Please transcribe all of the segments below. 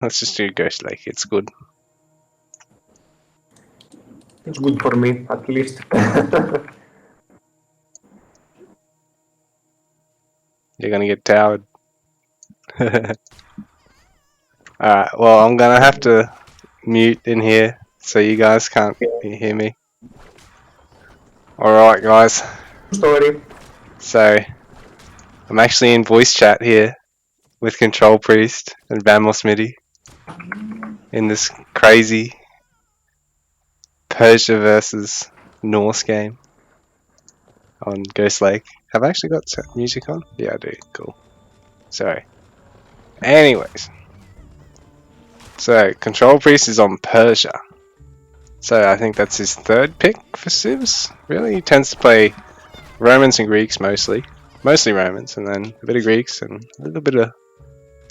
Let's just do Ghost Lake. It's good. It's good for me, at least. You're gonna get towered. Alright, well, I'm gonna have to mute in here so you guys can't hear me. Alright, guys. Story. So, I'm actually in voice chat here with Controlpriest and Vamosmidi in this crazy Persia versus Norse game on Ghost Lake. Have I actually got music on? Yeah, I do. Cool. Sorry. Anyways. So, Controlpriest is on Persia. So, I think that's his third pick for Civs. Really? He tends to play Romans and Greeks mostly. Mostly Romans, and then a bit of Greeks and a little bit of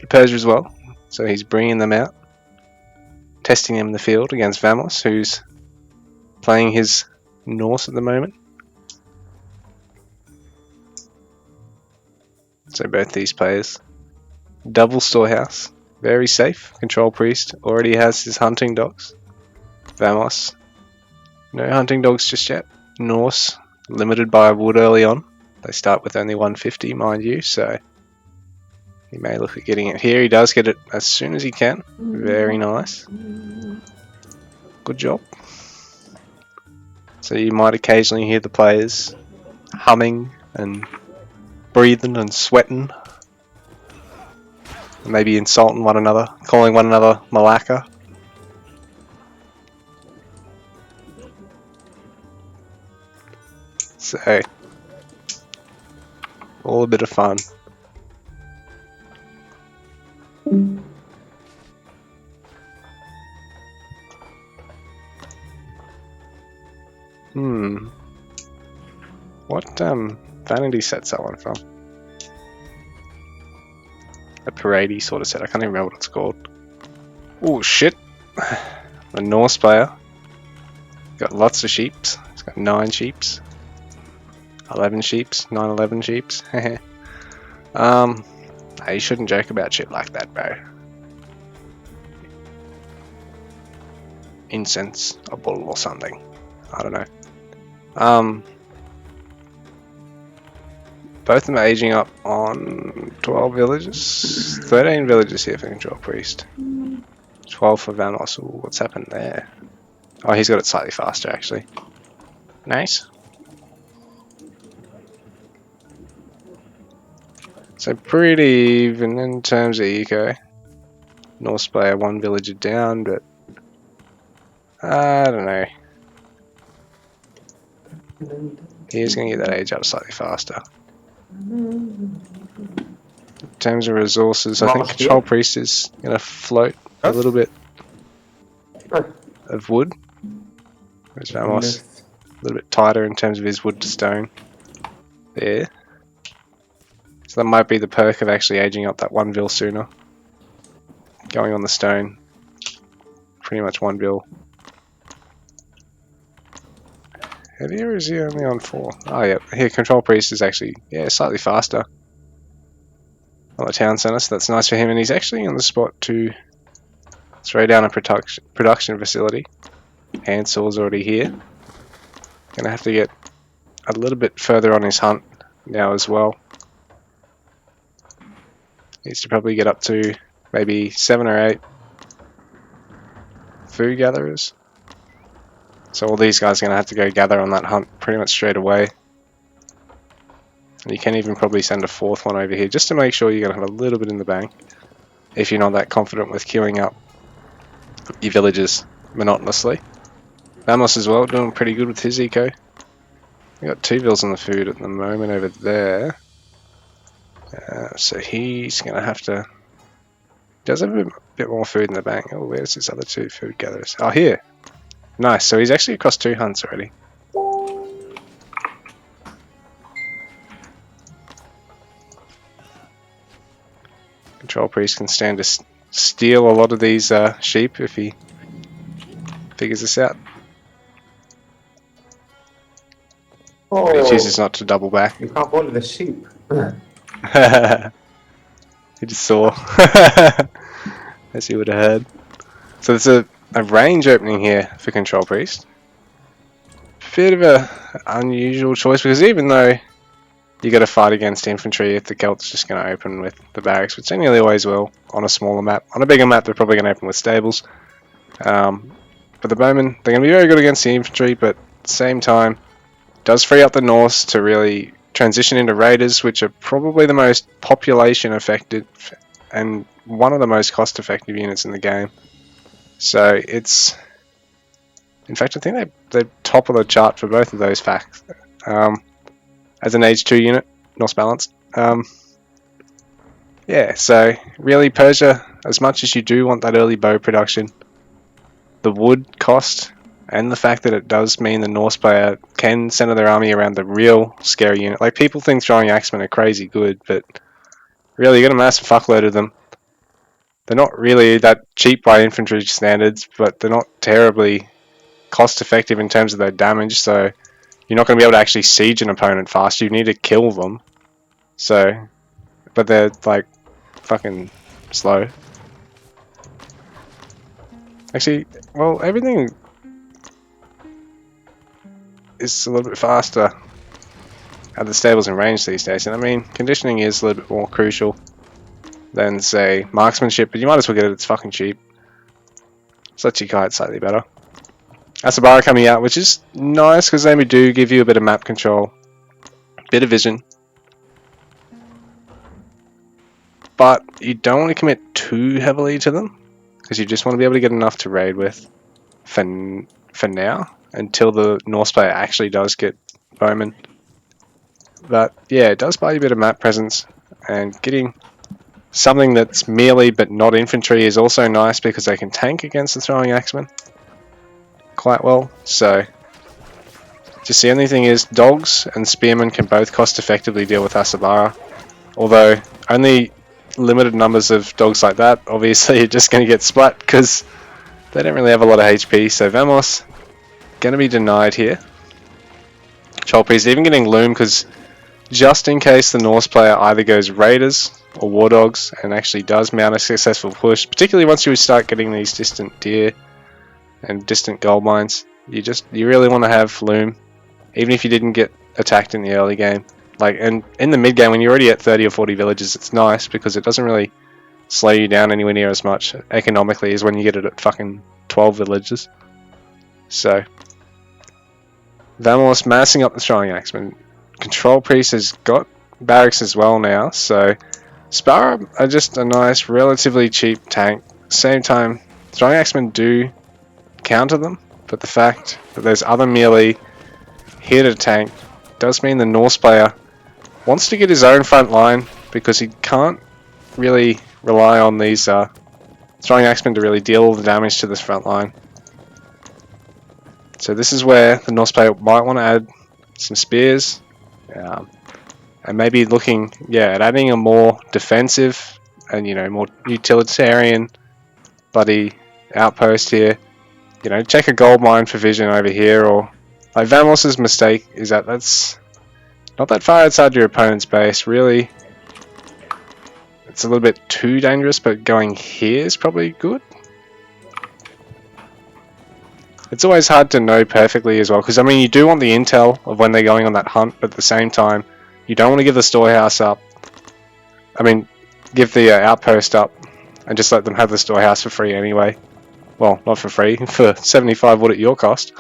Persia as well. So, he's bringing them out. Testing them in the field against Vamos, who's playing his Norse at the moment. So both these players. Double Storehouse, very safe. Controlpriest already has his hunting dogs. Vamos, no hunting dogs just yet. Norse, limited by wood early on. They start with only 150, mind you, so he may look at getting it here. He does get it as soon as he can. Very nice. Good job. So you might occasionally hear the players humming and breathing and sweating. Maybe insulting one another, calling one another Malacca. So, all a bit of fun. What vanity set's that one from? A parade sort of set. I can't even remember what it's called. Oh shit! The Norse player. Got lots of sheeps. He's got 9 sheeps. 11 sheeps. 9/11 sheeps. You shouldn't joke about shit like that, bro. Insensible or something. I don't know. Both of them are aging up on 12 villages. 13 villages here for Controlpriest. 12 for Vamos. Ooh, what's happened there? Oh, he's got it slightly faster, actually. Nice. So pretty even in terms of eco. Norse player 1 villager down, but I don't know. He's going to get that age up slightly faster. In terms of resources, I think Controlpriest is going to float a little bit of wood. Whereas Vamos a little bit tighter in terms of his wood to stone. There. So that might be the perk of actually aging up that 1 vil sooner. Going on the stone. Pretty much 1 vil. Heavier, or is he only on 4? Oh yeah, here Controlpriest is actually, slightly faster on the town centre, so that's nice for him, and he's actually on the spot to throw down a production facility. Hansaw's already here. Gonna have to get a little bit further on his hunt now as well. Needs to probably get up to maybe 7 or 8 food gatherers. So all these guys are going to have to go gather on that hunt pretty much straight away. And you can even probably send a 4th one over here just to make sure you're going to have a little bit in the bank. If you're not that confident with queuing up your villages monotonously. Vamos as well, doing pretty good with his eco. We got 2 vils on the food at the moment over there. So he's going to have to... Does have a bit more food in the bank. Oh, where's his other 2 food gatherers? Oh, here. Nice, so he's actually across 2 hunts already. Controlpriest can stand to steal a lot of these sheep if he figures this out. Oh, But he chooses not to double back. You have all the sheep. He just saw. as you would have heard. So there's a range opening here for Controlpriest. Bit of a unusual choice because even though you got to fight against infantry, if the Celt's just going to open with the barracks, which they nearly always will on a smaller map. On a bigger map, they're probably going to open with stables. But the bowmen, they're going to be very good against the infantry, but at the same time, does free up the Norse to really transition into raiders, which are probably the most population effective and one of the most cost effective units in the game. So it's, in fact, I think they're top of the chart for both of those facts. As an age 2 unit, Norse balanced. Yeah, so really Persia, as much as you do want that early bow production, the wood cost and the fact that it does mean the Norse player can center their army around the real scary unit. Like, people think throwing axemen are crazy good, but really you got a massive fuckload of them. They're not really that cheap by infantry standards, but they're not terribly cost effective in terms of their damage, so you're not going to be able to actually siege an opponent fast. You need to kill them. So, but they're like fucking slow. Actually, well, everything is a little bit faster at the stables and range these days. And I mean, conditioning is a little bit more crucial than, say, marksmanship, but you might as well get it, it's fucking cheap. So let you kite slightly better. Asabara coming out, which is nice because they do give you a bit of map control, bit of vision. But you don't want to commit too heavily to them, because you just want to be able to get enough to raid with for now, until the Norse player actually does get bowmen. But yeah, it does buy you a bit of map presence, and getting something that's melee but not infantry is also nice because they can tank against the throwing axemen quite well. So just the only thing is, dogs and spearmen can both cost effectively deal with Asabara, although only limited numbers of dogs like that obviously are just going to get splat because they don't really have a lot of HP. So Vamos going to be denied here. Controlpriest even getting Loom because just in case the Norse player either goes Raiders or War Dogs and actually does mount a successful push, particularly once you start getting these distant deer and distant gold mines, you really want to have Loom, even if you didn't get attacked in the early game. Like, and in the mid game when you're already at 30 or 40 villages, it's nice because it doesn't really slow you down anywhere near as much economically as when you get it at fucking 12 villages. So Vamos massing up the throwing axemen. Controlpriest has got barracks as well now, so Spara are just a nice, relatively cheap tank. Same time, throwing axemen do counter them, but the fact that there's other melee here to tank does mean the Norse player wants to get his own front line because he can't really rely on these throwing axemen to really deal all the damage to this front line. So this is where the Norse player might want to add some spears, and maybe looking at adding a more defensive and more utilitarian bloody outpost here. Check a gold mine for vision over here, or like Vamos's mistake is that that's not that far outside your opponent's base. Really, it's a little bit too dangerous, but going here is probably good. It's always hard to know perfectly as well, because I mean you do want the intel of when they're going on that hunt, but at the same time you don't want to give the storehouse up. I mean, give the outpost up and just let them have the storehouse for free anyway. Well, not for free, for 75 wood at your cost.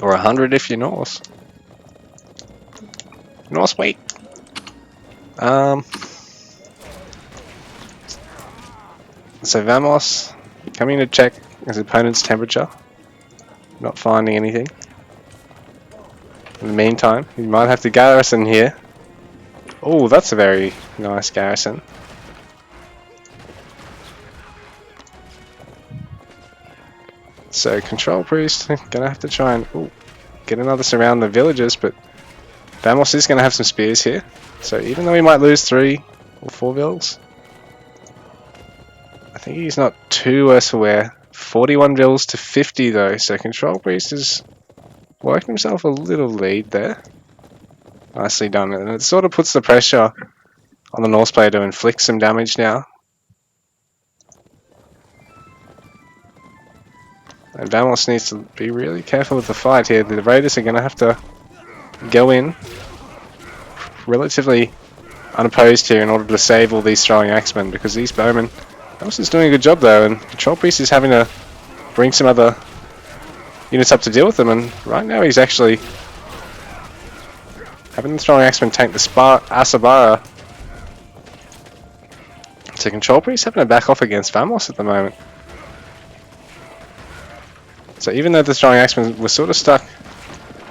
Or 100 if you're Norse. Norse, wait. So Vamos coming to check his opponent's temperature. Not finding anything. In the meantime, you might have to garrison here. Oh, that's a very nice garrison. So Controlpriest gonna have to try and get another surround the villages, but Vamos is gonna have some spears here. So even though he might lose 3 or 4 vills, I think he's not too worse for wear. 41 vills to 50 though, so Controlpriest has worked himself a little lead there. Nicely done, and it sort of puts the pressure on the Norse player to inflict some damage now. And Vamos needs to be really careful with the fight here. The Raiders are going to have to go in relatively unopposed here in order to save all these throwing axemen, because these bowmen... Vamos is doing a good job though, and Controlpriest is having to bring some other units up to deal with them, and right now he's actually having the throwing axemen tank the Asabara. So Controlpriest having to back off against Vamos at the moment. So even though the throwing axemen were sort of stuck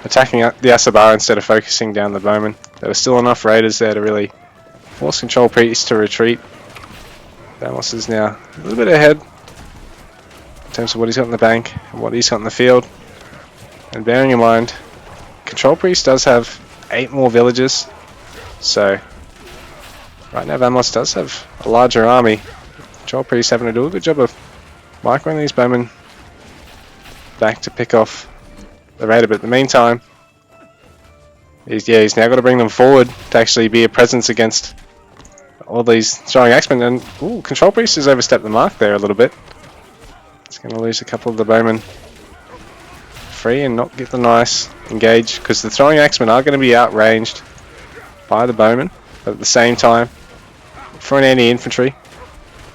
attacking the Asabara instead of focusing down the bowmen, there were still enough raiders there to really force Controlpriest to retreat. Vamos is now a little bit ahead in terms of what he's got in the bank and what he's got in the field. And bearing in mind, Controlpriest does have 8 more villages, so right now Vamos does have a larger army. Controlpriest having to do a good job of microing these bowmen back to pick off the raider, but in the meantime, he's now got to bring them forward to actually be a presence against all these throwing axemen. And Controlpriest has overstepped the mark there a little bit. He's going to lose a couple of the bowmen free and not get the nice engage, because the throwing axemen are going to be outranged by the bowmen, but at the same time, for an anti-infantry,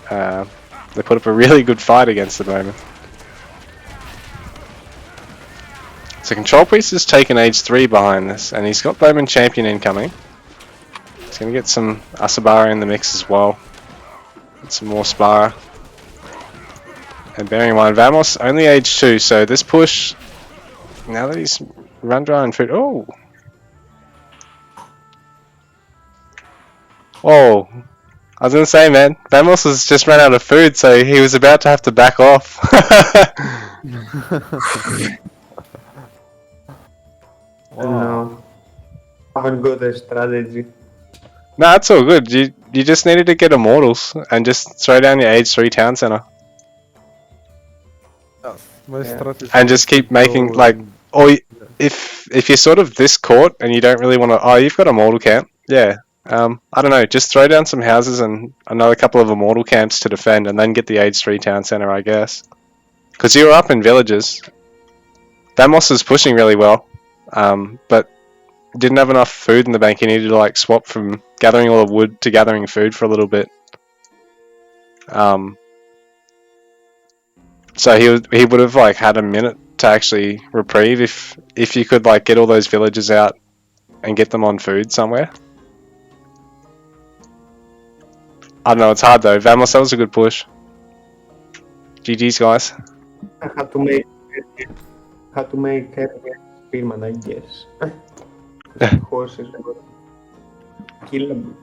they put up a really good fight against the bowmen. So Controlpriest has taken age 3 behind this, and he's got Bowman Champion incoming. He's going to get some Asabara in the mix as well. Get some more Spara. And bearing in mind, Vamos only age 2, so this push, now that he's run dry on food... Oh! Whoa! I was going to say, man, Vamos has just run out of food, so he was about to have to back off. No. Haven't got a strategy. Nah, it's all good. You just needed to get Immortals and just throw down your age 3 town center. My strategy And just keep making, go like... in- Or if you're sort of this caught and you don't really want to... Oh, you've got a mortal camp. Yeah. I don't know. Just throw down some houses and another couple of immortal camps to defend, and then get the age 3 town center, I guess. Because you were up in villages. Vamos is pushing really well. But didn't have enough food in the bank. He needed to like swap from gathering all the wood to gathering food for a little bit. So he would have like had a minute to actually reprieve if you could like get all those villagers out and get them on food somewhere. I don't know, it's hard though. Vamos, that was a good push. GG's guys. I had to make Spearman, I guess. Horses kill them.